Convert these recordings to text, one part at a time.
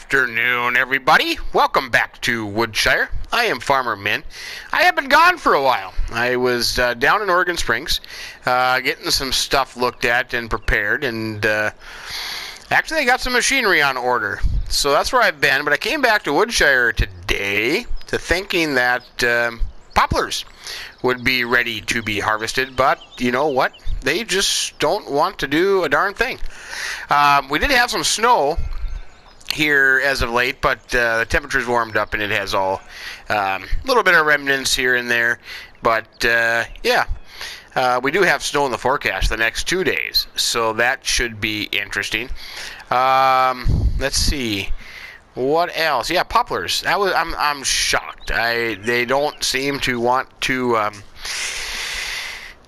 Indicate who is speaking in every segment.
Speaker 1: afternoon, everybody. Welcome back to Woodshire. I am Farmer Min. I have been gone for a while. I was down in Oregon Springs, getting some stuff looked at and prepared, and actually I got some machinery on order. So that's where I've been, but I came back to Woodshire today to thinking that poplars would be ready to be harvested, but you know what? They just don't want to do a darn thing. We did have some snow here as of late, but the temperature's warmed up and it has all a little bit of remnants here and there. But yeah, we do have snow in the forecast the next 2 days, so that should be interesting. Let's see. What else? Yeah, poplars. I'm shocked. They don't seem to want to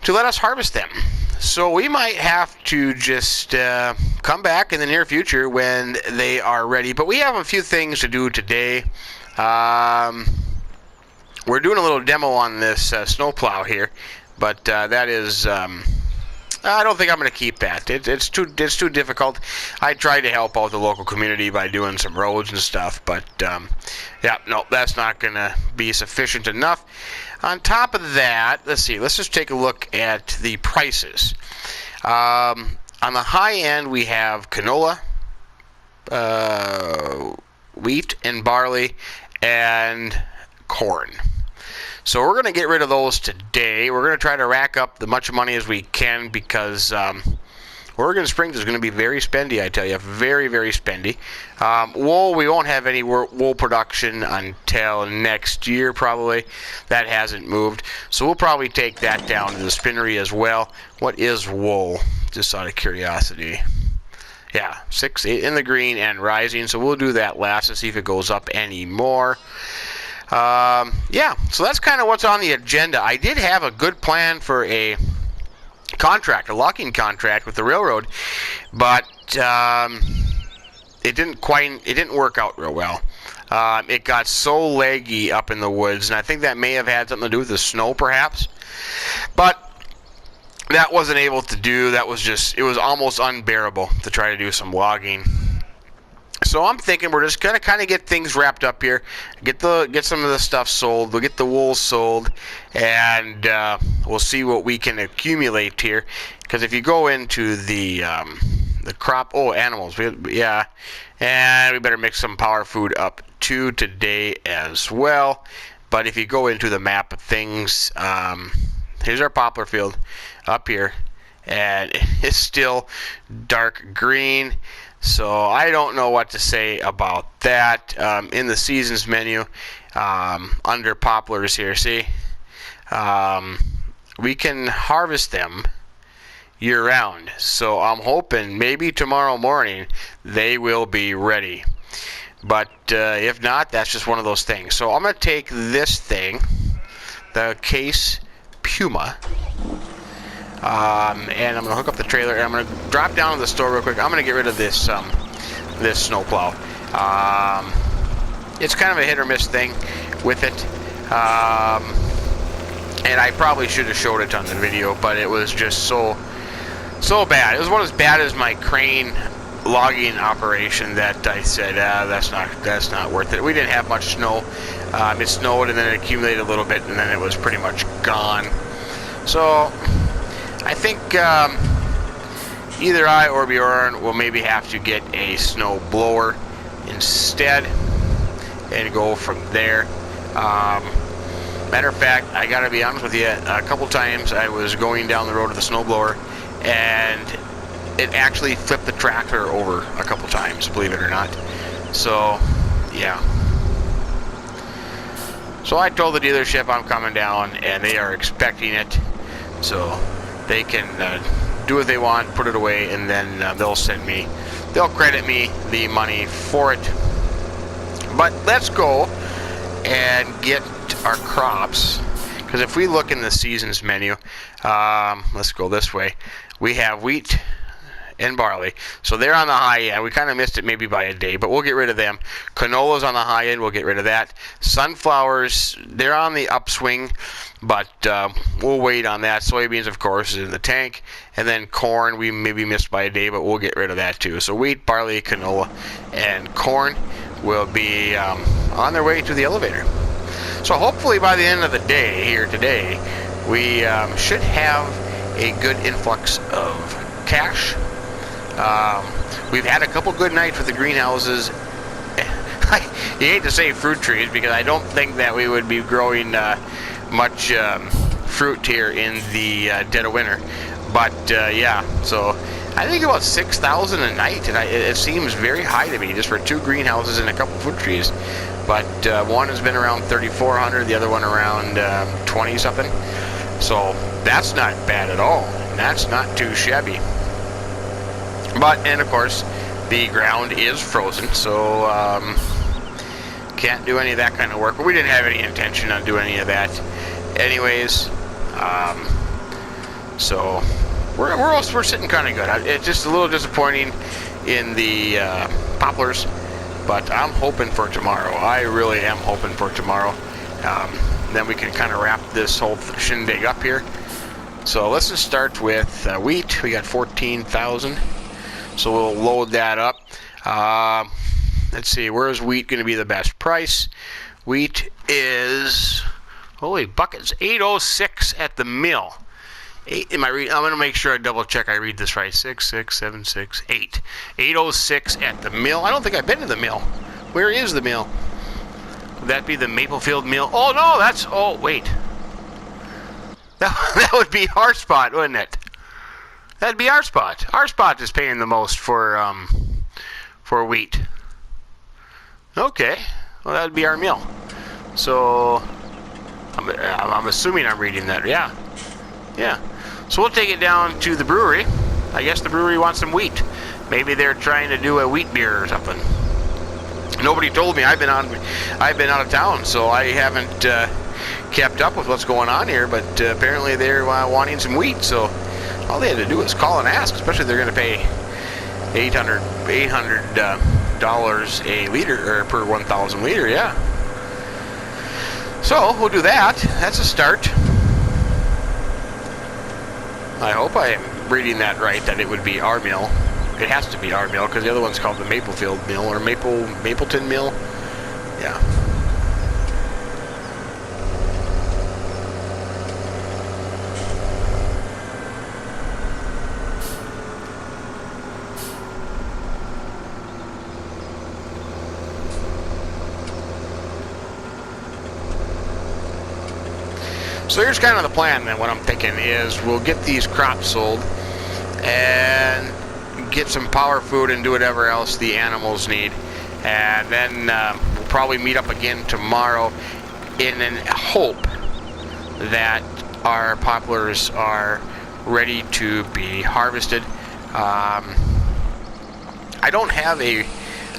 Speaker 1: let us harvest them. So we might have to just come back in the near future when they are ready. But we have a few things to do today. We're doing a little demo on this snowplow here, but that is I don't think I'm going to keep that. It's too difficult. I tried to help out the local community by doing some roads and stuff, but yeah, no, that's not going to be sufficient enough. On top of that, let's see. Let's just take a look at the prices. On the high end, we have canola, wheat and barley, and corn. So we're going to get rid of those today. We're going to try to rack up as much money as we can because Oregon Springs is going to be very spendy, I tell you. Very, very spendy. Wool, we won't have any wool production until next year probably. That hasn't moved. So we'll probably take that down to the spinnery as well. What is wool? Just out of curiosity. Yeah, 6 in the green and rising. So we'll do that last to see if it goes up any more. Yeah, so that's kind of what's on the agenda. I did have a good plan for a logging contract with the railroad, but it didn't work out real well. It got so leggy up in the woods, and I think that may have had something to do with the snow, perhaps. But that wasn't able to do. It was almost unbearable to try to do some logging. So I'm thinking we're just gonna kind of get things wrapped up here, get some of the stuff sold. We'll get the wool sold, and we'll see what we can accumulate here. Because if you go into the crop, animals, yeah, and we better mix some power food up too today as well. But if you go into the map of things, here's our poplar field up here, and it's still dark green. So I don't know what to say about that. In the seasons menu, under poplars here, see, we can harvest them year round. So I'm hoping maybe tomorrow morning they will be ready. But if not, that's just one of those things. So I'm going to take this thing, the Case Puma, and I'm going to hook up the trailer, and I'm going to drop down to the store real quick. I'm going to get rid of this this snowplow. It's kind of a hit or miss thing with it, and I probably should have showed it on the video, but it was just so bad. It was about as bad as my crane logging operation that I said, that's not worth it. We didn't have much snow. It snowed and then it accumulated a little bit, and then it was pretty much gone. So I think either I or Bjorn will maybe have to get a snow blower instead and go from there. Matter of fact, I gotta be honest with you, a couple times I was going down the road with the snow blower and it actually flipped the tractor over a couple times, believe it or not. So yeah. So I told the dealership I'm coming down and they are expecting it. So they can do what they want, put it away, and then they'll credit me the money for it. But let's go and get our crops, because if we look in the seasons menu, let's go this way. We have wheat and barley, so they're on the high end. We kind of missed it maybe by a day, but we'll get rid of them. Canola's on the high end, we'll get rid of that. Sunflowers, they're on the upswing, but we'll wait on that. Soybeans, of course, is in the tank. And then corn, we maybe missed by a day, but we'll get rid of that too. So wheat, barley, canola, and corn. will be on their way to the elevator. So hopefully by the end of the day here today, we should have a good influx of cash. We've had a couple good nights with the greenhouses. You hate to say fruit trees because I don't think that we would be growing much fruit here in the dead of winter. But yeah, so I think about 6,000 a night, and it seems very high to me just for 2 greenhouses and a couple fruit trees. But one has been around 3,400, the other one around 20 something. So that's not bad at all. That's not too shabby. But, and of course, the ground is frozen, so can't do any of that kind of work. But we didn't have any intention on doing any of that anyways. So we're sitting kind of good. It's just a little disappointing in the poplars, but I'm hoping for tomorrow. I really am hoping for tomorrow. Then we can kind of wrap this whole shindig up here. So let's just start with wheat. We got 14,000. So we'll load that up. Let's see, where is wheat going to be the best price? Wheat is, holy buckets, 806 at the mill. I'm going to make sure I double check I read this right. 66768. 806 at the mill. I don't think I've been to the mill. Where is the mill? Would that be the Maplefield mill? Oh no, that's, oh wait. That would be our spot, wouldn't it? That'd be our spot. Our spot is paying the most for wheat. Okay, well that'd be our mill. So I'm assuming I'm reading that. Yeah. So we'll take it down to the brewery. I guess the brewery wants some wheat. Maybe they're trying to do a wheat beer or something. Nobody told me. I've been out of town, so I haven't kept up with what's going on here. But apparently they're wanting some wheat. So all they had to do was call and ask. Especially if they're going to pay $800 a liter or per 1,000 liter. Yeah. So we'll do that. That's a start. I hope I am reading that right, that it would be our mill. It has to be our mill, because the other one's called the Maplefield Mill, or Mapleton Mill. Yeah. So here's kind of the plan then. What I'm thinking is we'll get these crops sold and get some power food and do whatever else the animals need, and then we'll probably meet up again tomorrow in an hope that our poplars are ready to be harvested. I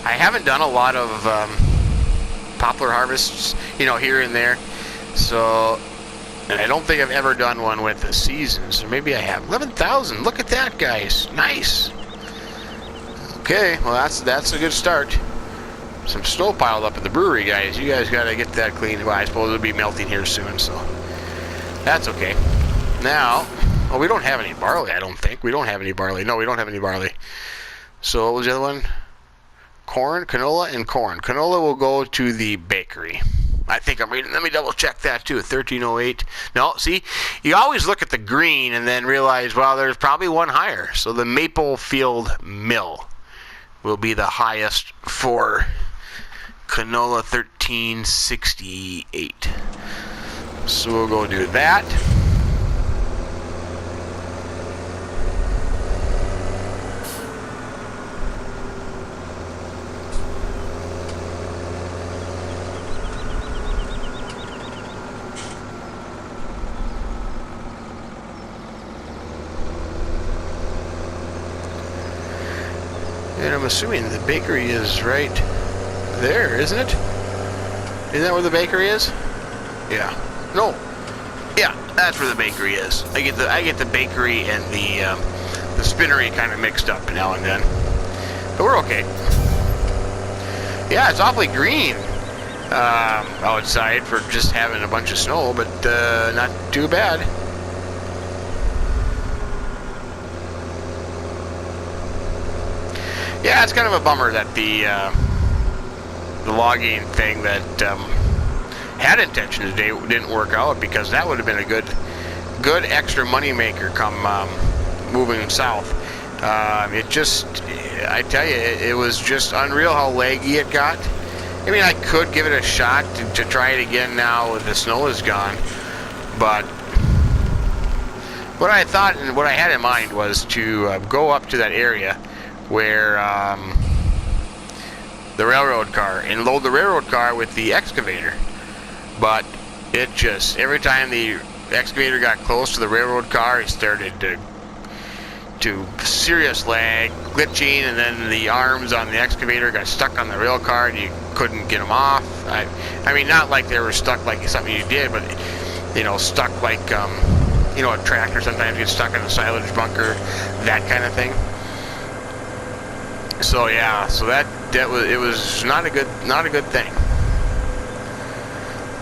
Speaker 1: haven't done a lot of poplar harvests, here and there, so. And I don't think I've ever done one with the seasons. Or maybe I have. 11,000. Look at that, guys. Nice. Okay, well that's a good start. Some snow piled up at the brewery, guys. You guys got to get that cleaned. Well, I suppose it'll be melting here soon, so that's okay. Now, well, we don't have any barley, I don't think. We don't have any barley. No, we don't have any barley. So what was the other one? Corn, canola, and corn. Canola will go to the bakery. I think I'm reading. Let me double check that too. 1308. No, see, you always look at the green and then realize, well, there's probably one higher. So the Maplefield Mill will be the highest for canola, 1368. So we'll go do that. And I'm assuming the bakery is right there, isn't it? Isn't that where the bakery is? Yeah. No. Yeah, that's where the bakery is. I get the bakery and the spinnery kind of mixed up now and then. But we're okay. Yeah, it's awfully green outside for just having a bunch of snow, but not too bad. Yeah, it's kind of a bummer that the the logging thing that had intention today didn't work out, because that would have been a good extra money maker come moving south. It just, I tell you, it was just unreal how laggy it got. I mean, I could give it a shot to try it again now the snow is gone, but what I thought and what I had in mind was to go up to that area where the railroad car, and load the railroad car with the excavator. But it just, every time the excavator got close to the railroad car, it started to serious lag, glitching, and then the arms on the excavator got stuck on the rail car and you couldn't get them off. I mean, not like they were stuck like something you did, but, you know, stuck like, you know, a tractor sometimes gets stuck in a silage bunker, that kind of thing. So yeah, so it was not a good thing.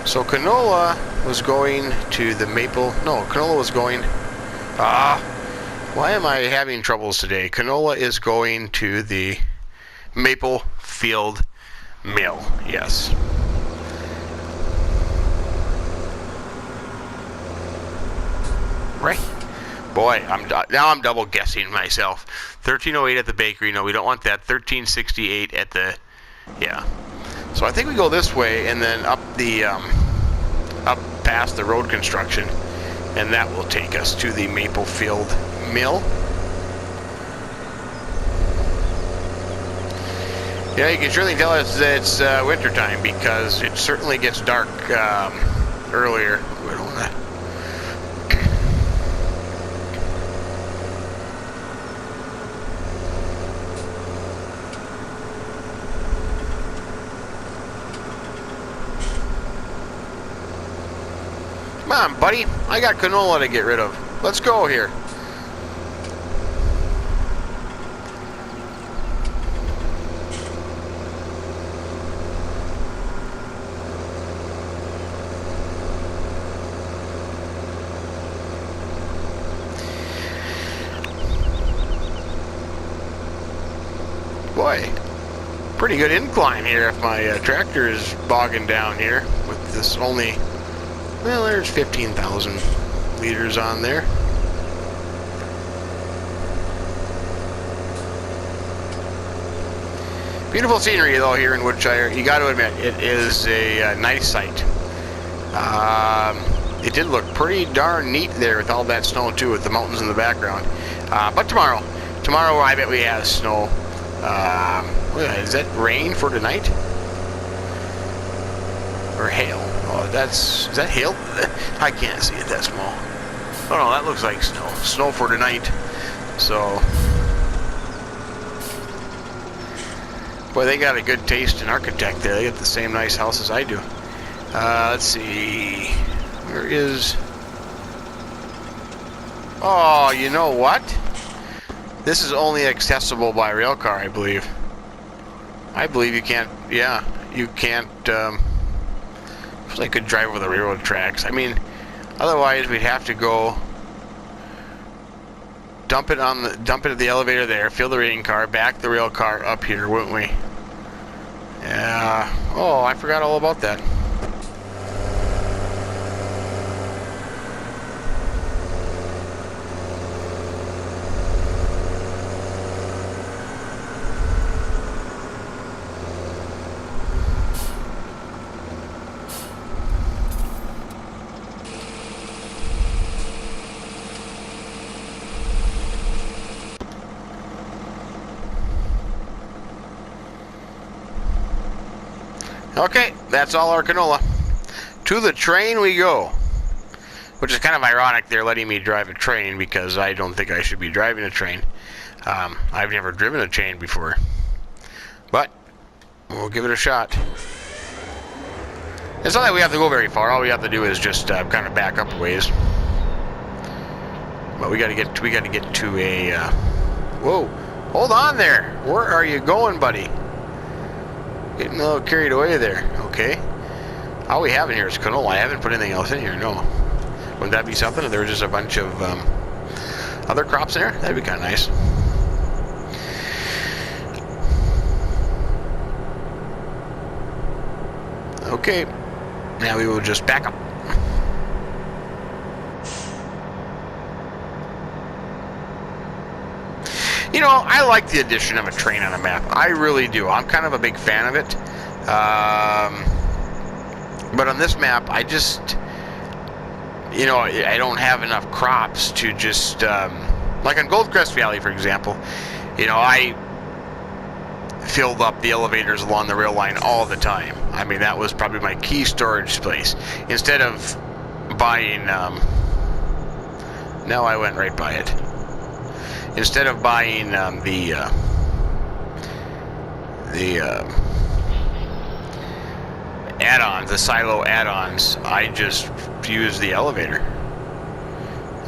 Speaker 1: So canola was going to the maple. No, canola was going. Why am I having troubles today? Canola is going to the maple field mill. Yes. Right. Boy, I'm double guessing myself. 1308 at the bakery. No, we don't want that. 1368 at the. Yeah. So I think we go this way and then up the up past the road construction, and that will take us to the Maplefield Mill. Yeah, you can surely tell it's winter time, because it certainly gets dark earlier. Come on, buddy. I got canola to get rid of. Let's go here. Boy, pretty good incline here if my tractor is bogging down here with this only. Well, there's 15,000 liters on there. Beautiful scenery though here in Woodshire. You got to admit, it is a nice sight. It did look pretty darn neat there with all that snow too, with the mountains in the background. But tomorrow I bet we have snow. Is that rain for tonight? Or hail? Oh, is that hail? I can't see it that small. Oh no, that looks like snow. Snow for tonight. So, boy, they got a good taste in architect there. They got the same nice house as I do. Let's see. Where is? Oh, you know what? This is only accessible by rail car, I believe. I believe you can't. Yeah, you can't. I could drive over the railroad tracks. I mean, otherwise we'd have to go dump it at the elevator there, fill the rain car, back the rail car up here, wouldn't we? Yeah. Oh, I forgot all about that. Okay, that's all our canola. To the train we go. Which is kind of ironic they're letting me drive a train, because I don't think I should be driving a train. I've never driven a train before. But we'll give it a shot. It's not that we have to go very far. All we have to do is just kind of back up a ways. But we got to get to a. Whoa! Hold on there. Where are you going, buddy? Getting a little carried away there. Okay. All we have in here is canola. I haven't put anything else in here. No. Wouldn't that be something if there was just a bunch of other crops in there? That'd be kind of nice. Okay, now we will just back up. You know, I like the addition of a train on a map. I really do. I'm kind of a big fan of it. But on this map, I just, you know, I don't have enough crops to just, like on Goldcrest Valley, for example, you know, I filled up the elevators along the rail line all the time. I mean, that was probably my key storage place. Instead of buying, no, I went right by it. Instead of buying the add-ons, the silo add-ons, I just used the elevator.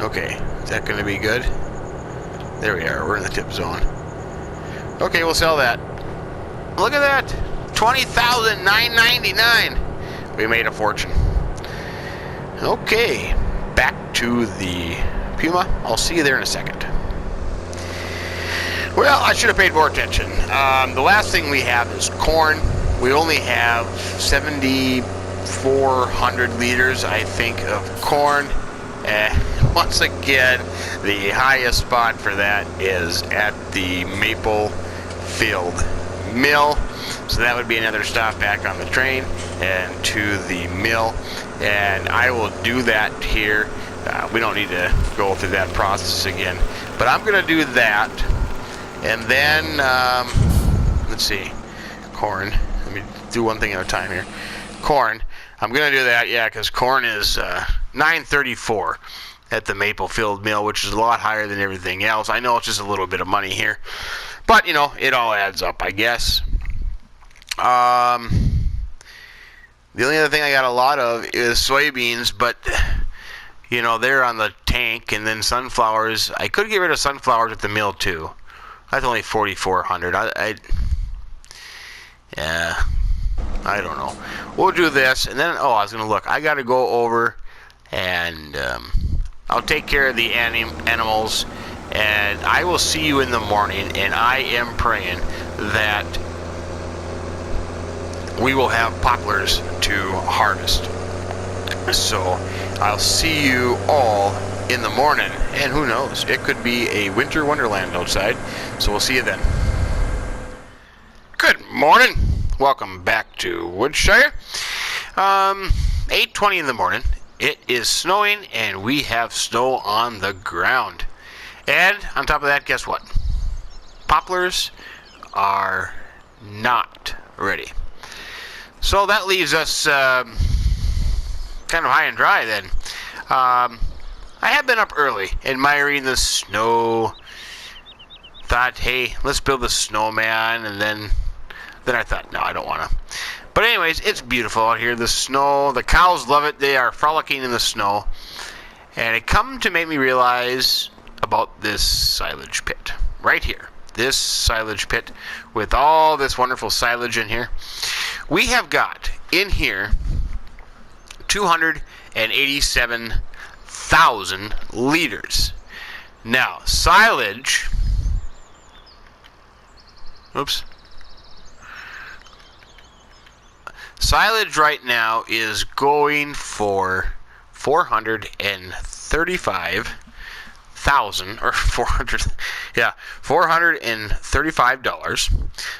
Speaker 1: Okay, is that going to be good? There we are. We're in the tip zone. Okay, we'll sell that. Look at that, $20,999. We made a fortune. Okay, back to the Puma. I'll see you there in a second. Well, I should have paid more attention. The last thing we have is corn. We only have 7,400 liters, I think, of corn. Once again, the highest spot for that is at the Maple Field Mill. So that would be another stop back on the train and to the mill. And I will do that here. We don't need to go through that process again. But I'm going to do that. And then, let's see, corn. Let me do one thing at a time here. Corn. I'm going to do that, yeah, because corn is $9.34 at the Maple Field Mill, which is a lot higher than everything else. I know it's just a little bit of money here. But, you know, it all adds up, I guess. The only other thing I got a lot of is soybeans, but, you know, they're on the tank. And then sunflowers. I could get rid of sunflowers at the mill, too. That's only 4,400. Yeah, I don't know. We'll do this, and then, I was going to look. I got to go over, and I'll take care of the animals, and I will see you in the morning, and I am praying that we will have poplars to harvest. So, I'll see you all in the morning, and who knows, it could be a winter wonderland outside. So we'll see you then. Good morning. Welcome back to Woodshire. 8:20 in the morning. It is snowing, and we have snow on the ground. And on top of that, guess what? Poplars are not ready. So that leaves us kind of high and dry then. I have been up early admiring the snow. Thought, hey, let's build a snowman, and then I thought, no, I don't want to. But anyways, it's beautiful out here. The snow, the cows love it. They are frolicking in the snow. And it come to make me realize about this silage pit right here. This silage pit with all this wonderful silage in here. We have got in here 287,000 liters. Now, silage... Oops. Silage right now is going for 435,000 or 400, yeah, $435.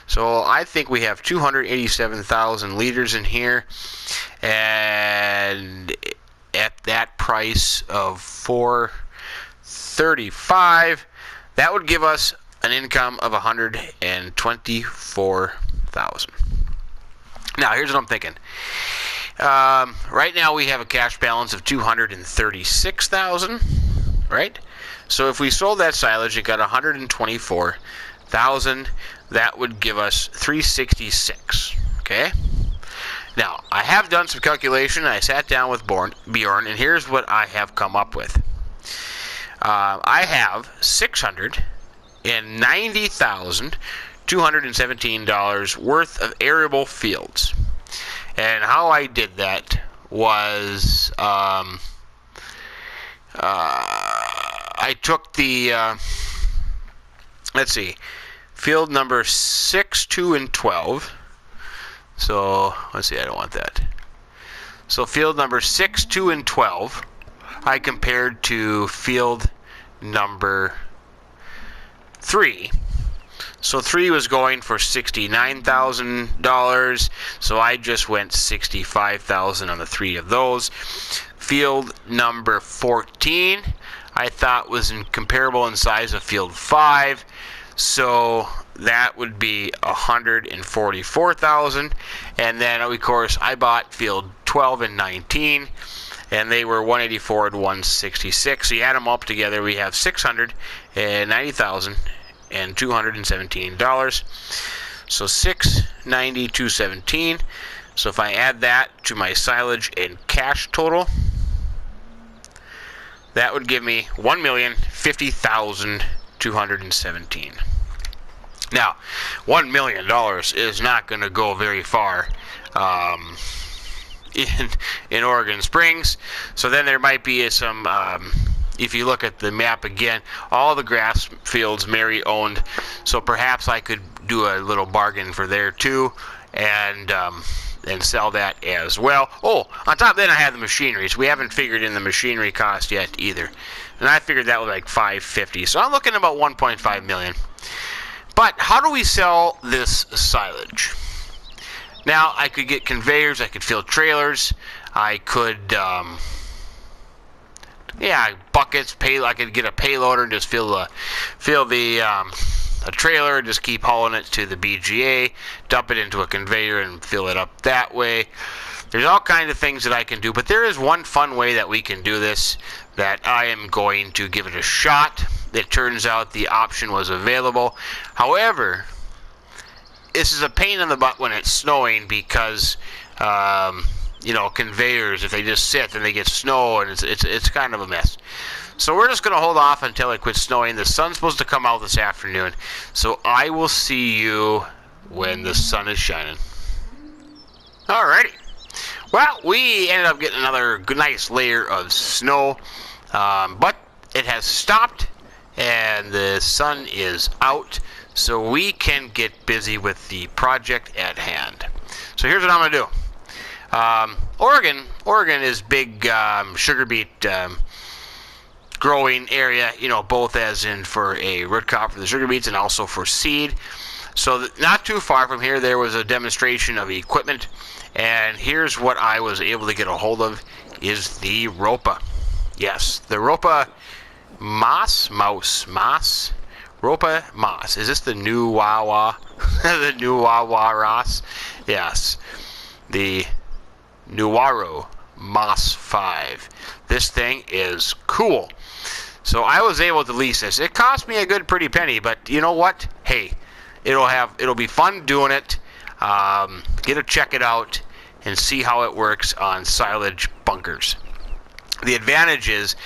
Speaker 1: So I think we have 287,000 liters in here, and at that price of 435, that would give us an income of 124,000. Now, here's what I'm thinking. Right now, we have a cash balance of 236,000, right? So if we sold that silage, it got 124,000. That would give us 366. Okay. Now, I have done some calculation. I sat down with Bjorn, and here's what I have come up with. I have $690,217 worth of arable fields. And how I did that was I took the let's see, field number 6, 2, and 12. So let's see, I don't want that. So field number 6, 2, and 12, I compared to field number 3. So 3 was going for $69,000, so I just went $65,000 on the 3 of those. Field number 14, I thought was comparable in size of field 5, so that would be $144,000. And then, of course, I bought field 12 and 19, and they were $184 and $166. So you add them up together, we have $690,217. So $690,217. So if I add that to my silage and cash total, that would give me $1,050,217. Now, $1 million is not going to go very far in Oregon Springs. So then there might be some, if you look at the map again, all the grass fields Mary owned. So perhaps I could do a little bargain for there too, and sell that as well. Oh, on top of that, I have the machinery. So we haven't figured in the machinery cost yet either. And I figured that was like $550. So I'm looking at about $1.5 million. But how do we sell this silage? Now, I could get conveyors, I could fill trailers, I could, buckets, I could get a payloader and just fill the a trailer and just keep hauling it to the BGA, dump it into a conveyor and fill it up that way. There's all kinds of things that I can do, but there is one fun way that we can do this that I am going to give it a shot. It turns out the option was available. However, this is a pain in the butt when it's snowing because, conveyors, if they just sit, then they get snow, and it's kind of a mess. So we're just going to hold off until it quits snowing. The sun's supposed to come out this afternoon. So I will see you when the sun is shining. Alrighty. Well, we ended up getting another nice layer of snow, but it has stopped and the sun is out, so we can get busy with the project at hand. So here's what I'm going to do. Oregon is big sugar beet growing area, both as in for a root crop for the sugar beets and also for seed. So not too far from here, there was a demonstration of equipment, and here's what I was able to get a hold of is the ROPA. Yes, the ROPA ROPA Moss. Is this the new Wawa? The new Wawa Ross? Yes. The Nuaro Moss 5. This thing is cool. So I was able to lease this. It cost me a good pretty penny, but you know what? Hey, it'll be fun doing it. Get to check it out and see how it works on silage bunkers. The advantage is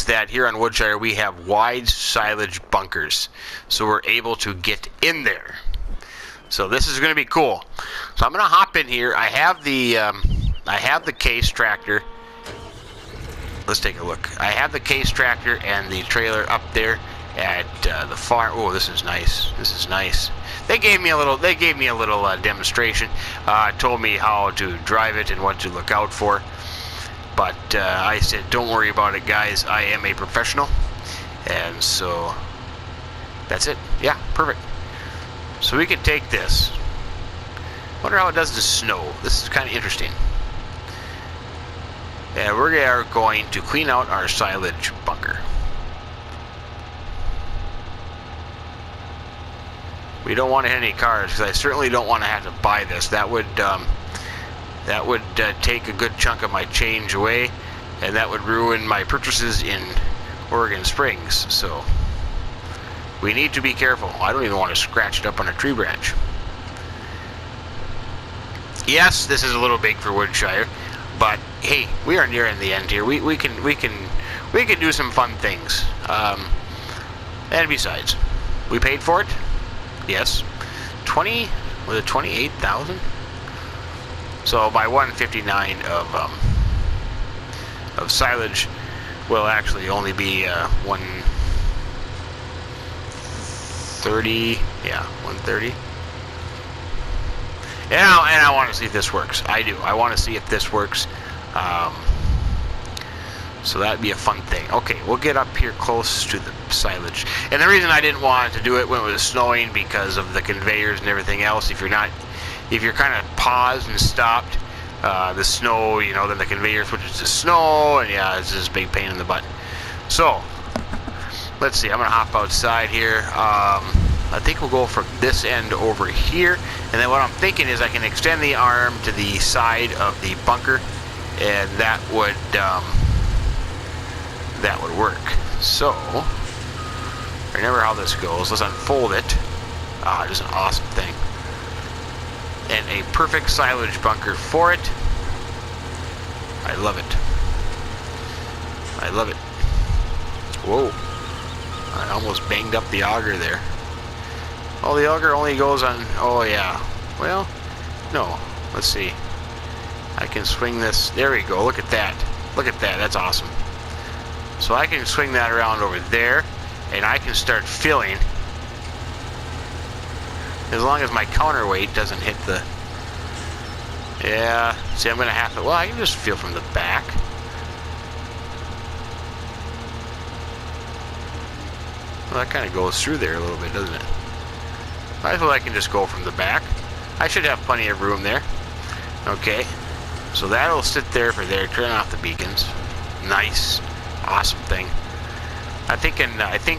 Speaker 1: that here on Woodshire we have wide silage bunkers, so we're able to get in there. So this is going to be cool. So I'm going to hop in here. I have the case tractor. Let's take a look. I have the case tractor and the trailer up there at the farm. Oh, this is nice. This is nice. They gave me a little demonstration. Told me how to drive it and what to look out for. But I said, don't worry about it, guys. I am a professional. And so that's it. Yeah, perfect. So we can take this. Wonder how it does the snow. This is kind of interesting. And we are going to clean out our silage bunker. We don't want to hit any cars because I certainly don't want to have to buy this. That would take a good chunk of my change away, and that would ruin my purchases in Oregon Springs. So we need to be careful. I don't even want to scratch it up on a tree branch. Yes, this is a little big for Woodshire, but hey, we are nearing the end here. We can do some fun things. And besides, we paid for it. Yes, was it 28,000? So my 159 of silage will actually only be 130. Yeah, 130. And I want to see if this works. I do. I want to see if this works. So that'd be a fun thing. Okay, we'll get up here close to the silage. And the reason I didn't want to do it when it was snowing because of the conveyors and everything else. If you're kind of paused and stopped, the snow, you know, then the conveyor switches to snow, and yeah, it's just a big pain in the butt. So, let's see, I'm going to hop outside here. I think we'll go from this end over here, and then what I'm thinking is I can extend the arm to the side of the bunker, and that would work. So, remember how this goes. Let's unfold it. Ah, just an awesome thing. And a perfect silage bunker for it. I love it. I love it. Whoa. I almost banged up the auger there. Oh, the auger only goes on... Oh, yeah. Well, no. Let's see. I can swing this... There we go. Look at that. Look at that. That's awesome. So I can swing that around over there, and I can start filling. As long as my counterweight doesn't hit the... Yeah, see, I'm going to have to... Well, I can just fill from the back. Well, that kind of goes through there a little bit, doesn't it? Might as well I can just go from the back. I should have plenty of room there. Okay, so that'll sit there for there. Turn off the beacons. Nice. Awesome thing. I think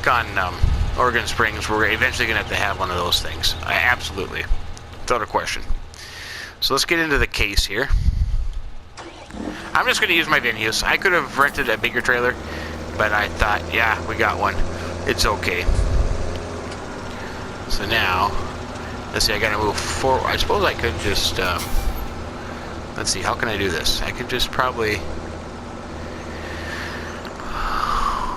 Speaker 1: on Oregon Springs, we're eventually going to have one of those things. Absolutely. Without a question. So let's get into the case here. I'm just going to use my venues. I could have rented a bigger trailer, but I thought, yeah, we got one. It's okay. So now, let's see, I got to move forward. I suppose I could just, let's see, how can I do this? I could just probably...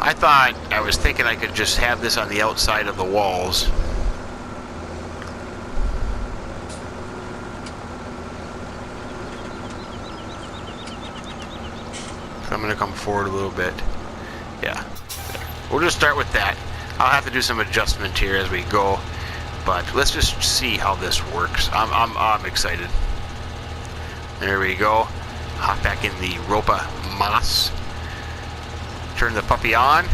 Speaker 1: I was thinking I could just have this on the outside of the walls. So I'm going to come forward a little bit. Yeah. We'll just start with that. I'll have to do some adjustment here as we go, but let's just see how this works. I'm excited. There we go. Hop back in the ROPA moss. Turn the puppy on,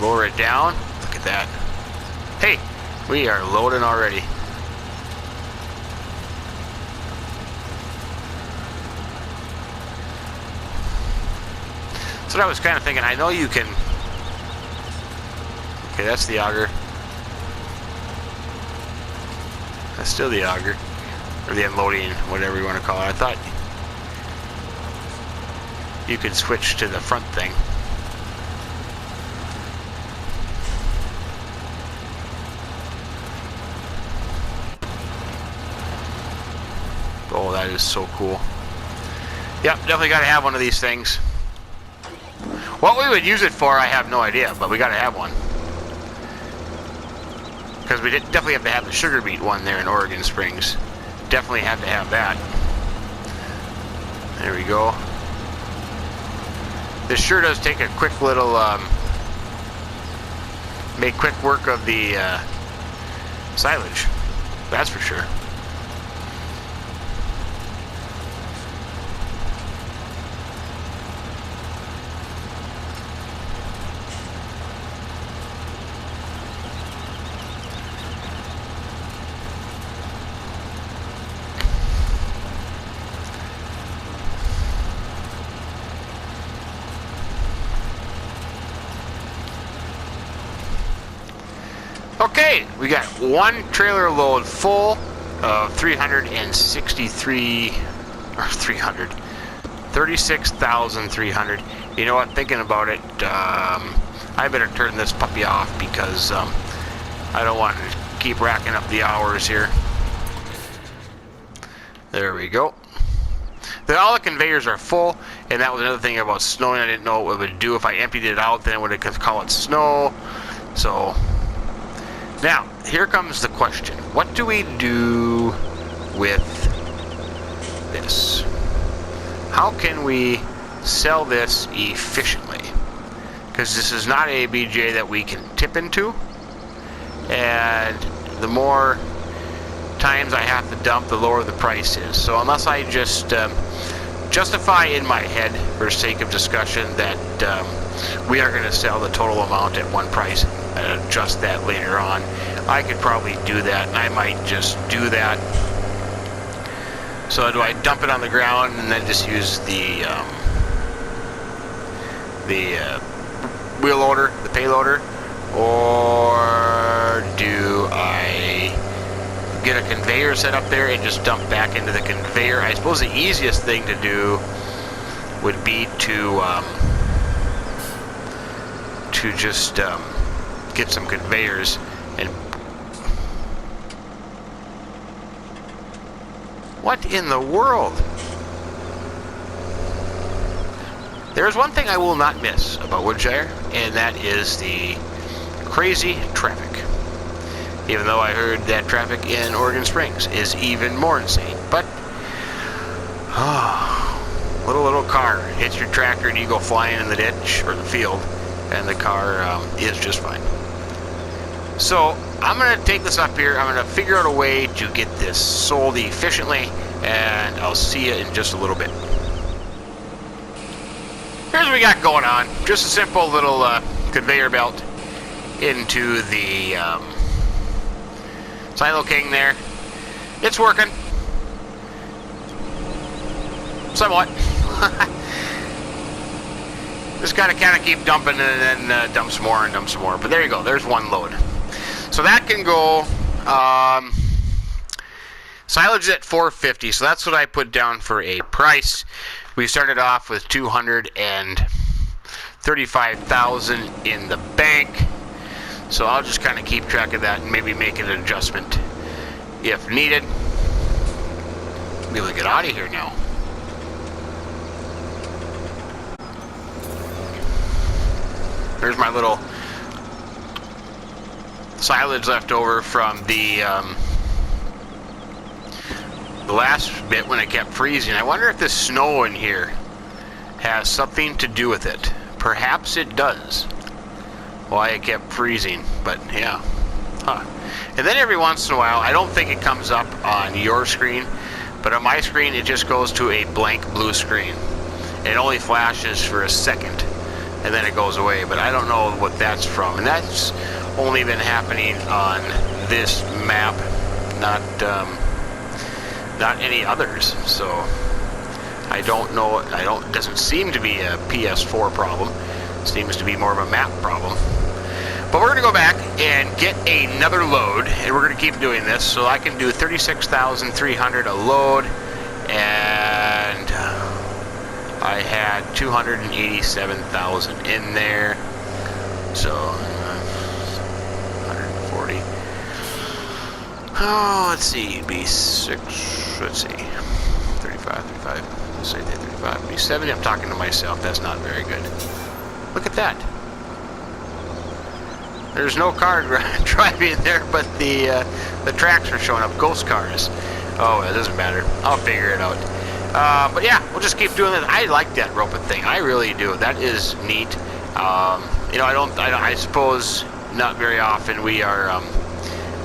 Speaker 1: lower it down. Look at that. Hey, we are loading already. So I was kind of thinking, I know you can... Okay, that's the auger. That's still the auger. Or the unloading, whatever you want to call it. I thought you could switch to the front thing. Oh, that is so cool. Yep, definitely got to have one of these things. What we would use it for, I have no idea, but we got to have one. Because we definitely have to have the sugar beet one there in Oregon Springs. Definitely have to have that. There we go. This sure does take a quick little, make quick work of the silage. That's for sure. Okay, we got one trailer load full of 36,300. You know what, thinking about it, I better turn this puppy off because I don't want to keep racking up the hours here. There we go. All the conveyors are full, and that was another thing about snowing. I didn't know what it would do if I emptied it out, then it would call it snow. So... Now, here comes the question. What do we do with this? How can we sell this efficiently? Because this is not a BJ that we can tip into. And the more times I have to dump, the lower the price is. So unless I just justify in my head, for sake of discussion, that we are going to sell the total amount at one price and adjust that later on. I could probably do that, and I might just do that. So do I dump it on the ground and then just use the wheel loader, the payloader, or do I get a conveyor set up there and just dump back into the conveyor? I suppose the easiest thing to do would be to just get some conveyors and... What in the world? There's one thing I will not miss about Woodshire, and that is the crazy traffic. Even though I heard that traffic in Oregon Springs is even more insane. But, little car hits your tractor and you go flying in the ditch or the field, and the car is just fine. So, I'm going to take this up here. I'm going to figure out a way to get this sold efficiently, and I'll see you in just a little bit. Here's what we got going on. Just a simple little conveyor belt into the silo king there. It's working. Somewhat. Just gotta kind of keep dumping and then dump some more and dump some more. But there you go. There's one load. So that can go, silage at $4.50, so that's what I put down for a price. We started off with $235,000 in the bank, so I'll just kind of keep track of that and maybe make an adjustment if needed. Be able to get out of here now. There's my little silage left over from the last bit when it kept freezing. I wonder if this snow in here has something to do with it. Perhaps it does. Why it kept freezing, but yeah. And then every once in a while, I don't think it comes up on your screen, but on my screen it just goes to a blank blue screen. It only flashes for a second and then it goes away, but I don't know what that's from. And that's only been happening on this map, not any others. So I don't know. It doesn't seem to be a PS4 problem. It seems to be more of a map problem. But we're going to go back and get another load, and we're going to keep doing this. So I can do 36,300 a load, and I had 287,000 in there. So 140. Oh, let's see. It'd be 6. Let's see. 35. Let's say 35. It'd be 70. I'm talking to myself. That's not very good. Look at that. There's no car driving there, but the tracks are showing up. Ghost cars. Oh, it doesn't matter. I'll figure it out. But yeah, we'll just keep doing this. I like that ROPA thing. I really do. That is neat. You know, I suppose not very often we are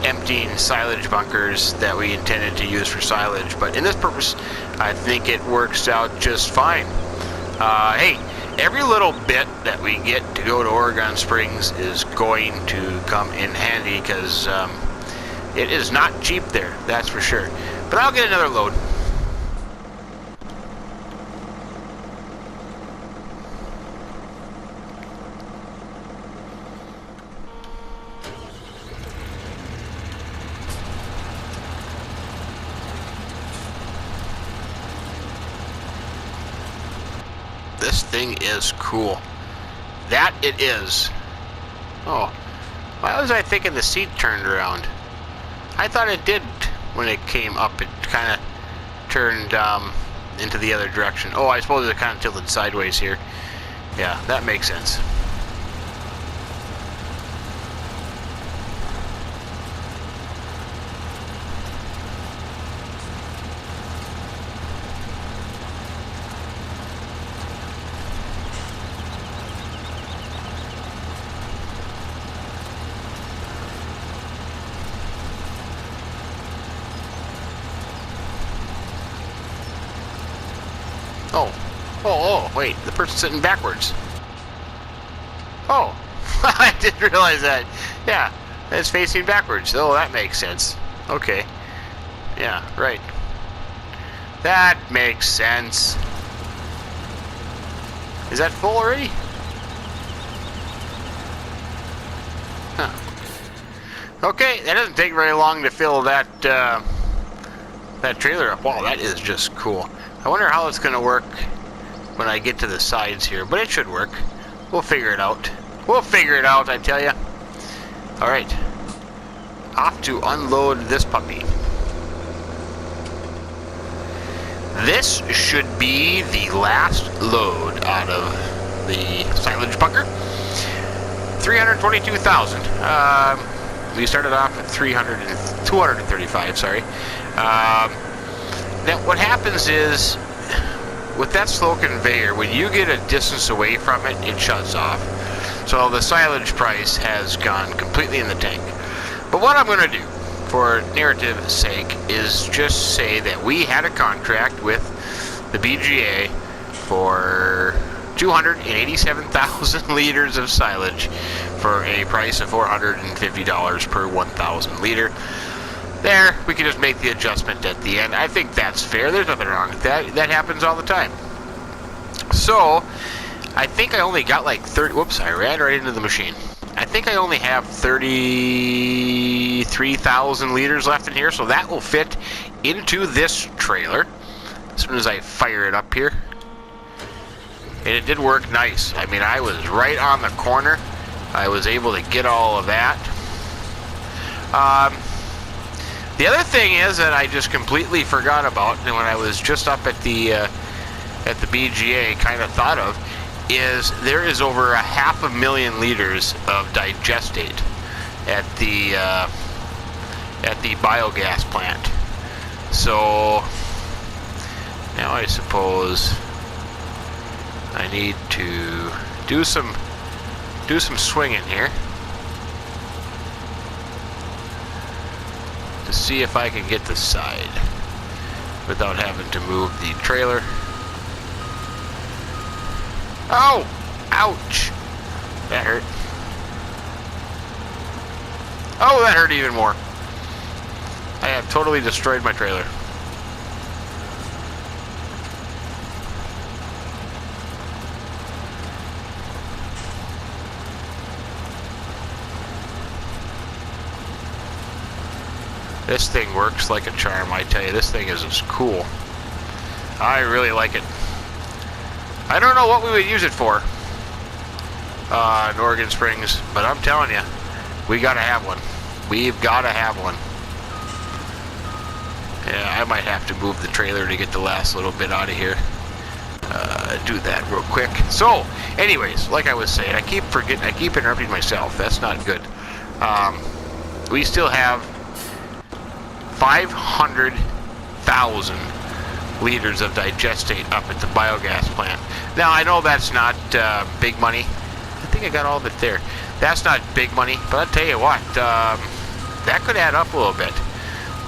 Speaker 1: emptying silage bunkers that we intended to use for silage, but in this purpose, I think it works out just fine. Hey, every little bit that we get to go to Oregon Springs is going to come in handy, because it is not cheap there, that's for sure. But I'll get another load. This thing is cool. That it is. Oh, why was I thinking the seat turned around? I thought it did when it came up. It kind of turned into the other direction. Oh, I suppose it kind of tilted sideways here. Yeah, that makes sense. Oh. Oh, wait. The person's sitting backwards. Oh. I didn't realize that. Yeah. It's facing backwards. Oh, that makes sense. Okay. Yeah, right. That makes sense. Is that full already? Huh. Okay, that doesn't take very long to fill that that trailer up. Wow, that is just cool. I wonder how it's going to work when I get to the sides here, but it should work. We'll figure it out. We'll figure it out, I tell you. All right. Off to unload this puppy. This should be the last load out of the silage bunker. 322,000. We started off at 235, sorry. Now what happens is, with that slow conveyor, when you get a distance away from it, it shuts off. So the silage price has gone completely in the tank. But what I'm going to do, for narrative's sake, is just say that we had a contract with the BGA for 287,000 liters of silage for a price of $450 per 1,000 liter. There, we can just make the adjustment at the end. I think that's fair. There's nothing wrong with that. That happens all the time. So, I think I only got like 30... Whoops, I ran right into the machine. I think I only have 33,000 liters left in here, so that will fit into this trailer as soon as I fire it up here. And it did work nice. I mean, I was right on the corner. I was able to get all of that. The other thing is that I just completely forgot about, and when I was just up at the BGA, kind of thought of, is there is over 500,000 liters of digestate at the biogas plant. So now I suppose I need to do some swinging here to see if I can get the side without having to move the trailer. Oh! Ouch! That hurt. Oh, that hurt even more. I have totally destroyed my trailer. This thing works like a charm, I tell you. This thing is just cool. I really like it. I don't know what we would use it for in Oregon Springs, but I'm telling you, we gotta have one. We've gotta have one. Yeah, I might have to move the trailer to get the last little bit out of here. Do that real quick. So, anyways, like I was saying, I keep interrupting myself. That's not good. We still have 500,000 liters of digestate up at the biogas plant. Now, I know that's not big money. I think I got all of it there. That's not big money, but I'll tell you what, that could add up a little bit.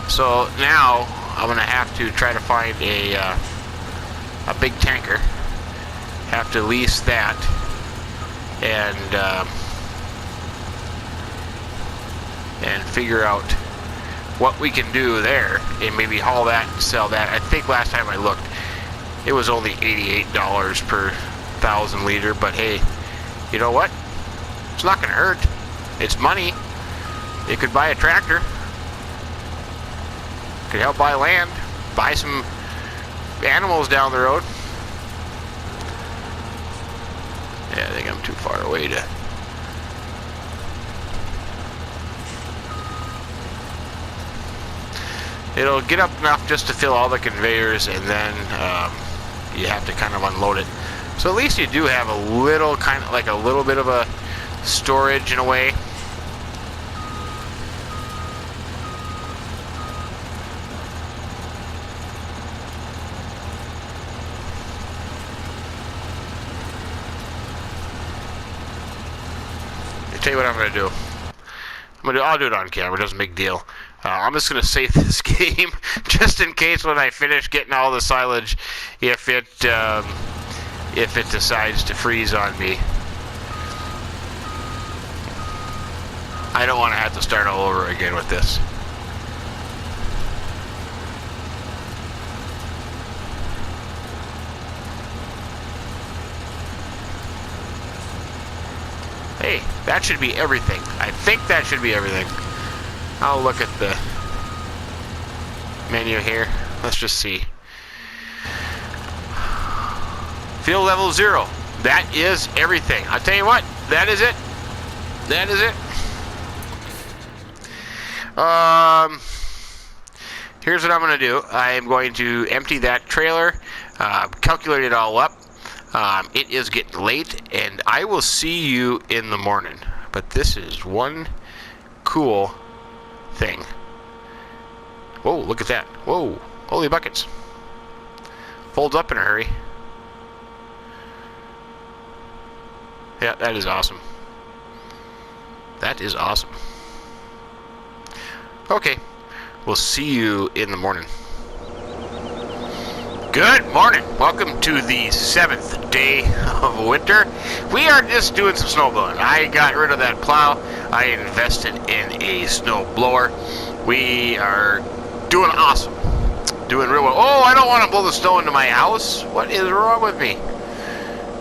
Speaker 1: So now I'm going to have to try to find a big tanker. Have to lease that and figure out what we can do there and maybe haul that and sell that. I think last time I looked, it was only $88 per 1,000 liter, but hey, you know what? It's not gonna hurt. It's money. You could buy a tractor. Could help buy land, buy some animals down the road. Yeah, I think I'm too far away to... It'll get up enough just to fill all the conveyors, and then you have to kind of unload it. So at least you do have a little, kind of like a little bit of a storage in a way. I'll tell you what I'm going to do. I'll do it on camera. It doesn't make a deal. I'm just going to save this game just in case when I finish getting all the silage, if it decides to freeze on me. I don't want to have to start all over again with this. Hey, that should be everything. I think that should be everything. I'll look at the menu here. Let's just see. Field level 0. That is everything. I'll tell you what, that is it. That is it. Here's what I'm going to do. I am going to empty that trailer, calculate it all up. It is getting late, and I will see you in the morning. But this is one cool thing. Whoa, look at that. Whoa, holy buckets. Folds up in a hurry. Yeah, that is awesome. That is awesome. Okay, we'll see you in the morning. Good morning. Welcome to the 7th day of winter. We are just doing some snow blowing. I got rid of that plow. I invested in a snow blower. We are doing awesome. Doing real well. Oh, I don't want to blow the snow into my house. What is wrong with me?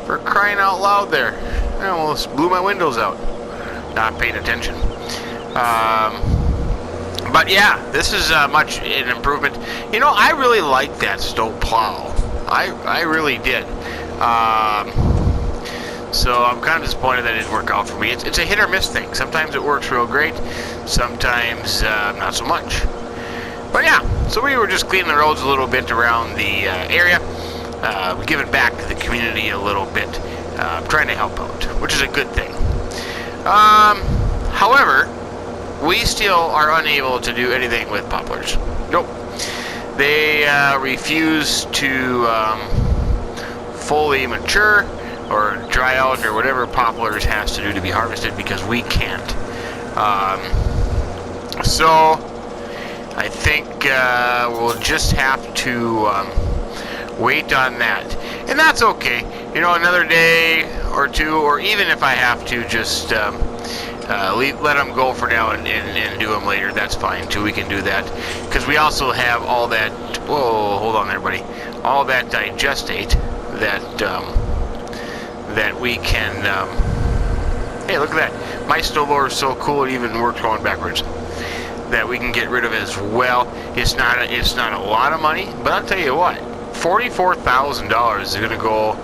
Speaker 1: For crying out loud there. I almost blew my windows out. Not paying attention. But yeah, this is much an improvement. You know, I really like that snow plow. I really did. So I'm kind of disappointed that it didn't work out for me. It's a hit or miss thing. Sometimes it works real great. Sometimes not so much. But yeah, so we were just cleaning the roads a little bit around the area. Giving back to the community a little bit. Trying to help out, which is a good thing. However, we still are unable to do anything with poplars. Nope. They refuse to fully mature or dry out or whatever poplars has to do to be harvested because we can't. So I think we'll just have to wait on that. And that's okay. You know, another day or two, or even if I have to just let them go for now and do them later, that's fine too. We can do that because we also have all that. Whoa, hold on there, buddy. All that digestate that that we can. Hey, look at that! My snowblower is so cool; it even works going backwards. That we can get rid of as well. It's not a lot of money, but I'll tell you what. $44,000 is going to go.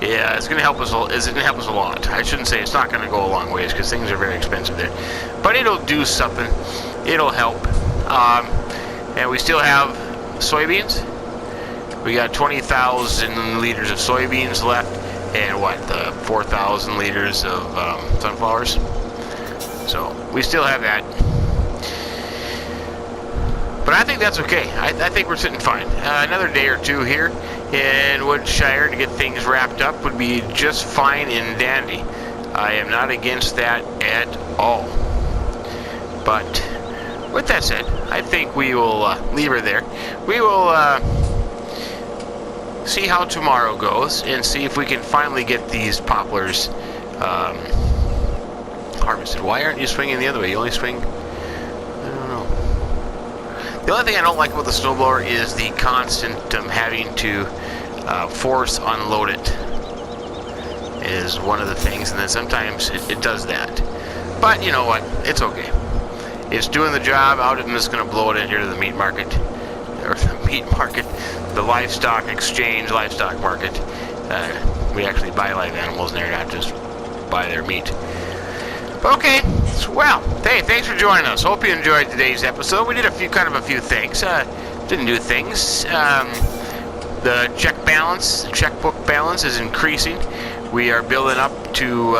Speaker 1: Yeah, it's going to help us. It's going to help us a lot. I shouldn't say it's not going to go a long ways because things are very expensive there, but it'll do something. It'll help. And we still have soybeans. We got 20,000 liters of soybeans left, and what 4,000 liters of sunflowers. So we still have that. But I think that's okay. I think we're sitting fine. Another day or two here in Woodshire to get things wrapped up would be just fine and dandy. I am not against that at all. But with that said, I think we will leave her there. We will see how tomorrow goes and see if we can finally get these poplars harvested. Why aren't you swinging the other way? You only swing... The only thing I don't like about the snowblower is the constant having to force unload it is one of the things, and then sometimes it does that. But you know what? It's okay. It's doing the job. I'm just going to blow it in here to the meat market, or the livestock exchange, livestock market. We actually buy live animals in there, not just buy their meat. Okay, well, hey, thanks for joining us. Hope you enjoyed today's episode. We did a few things. Didn't do things. The checkbook balance is increasing. We are building up to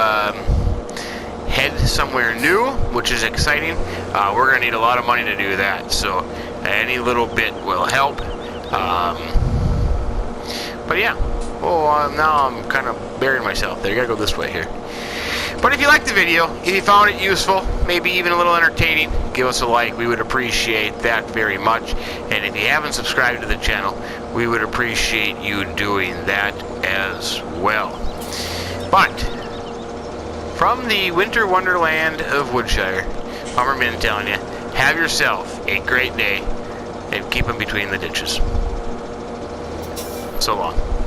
Speaker 1: head somewhere new, which is exciting. We're going to need a lot of money to do that, so any little bit will help. But yeah, well, now I'm kind of burying myself there. You gotta go this way here. But if you liked the video, if you found it useful, maybe even a little entertaining, give us a like. We would appreciate that very much. And if you haven't subscribed to the channel, we would appreciate you doing that as well. But from the winter wonderland of Woodshire, Hummer Min telling you, have yourself a great day and keep them between the ditches. So long.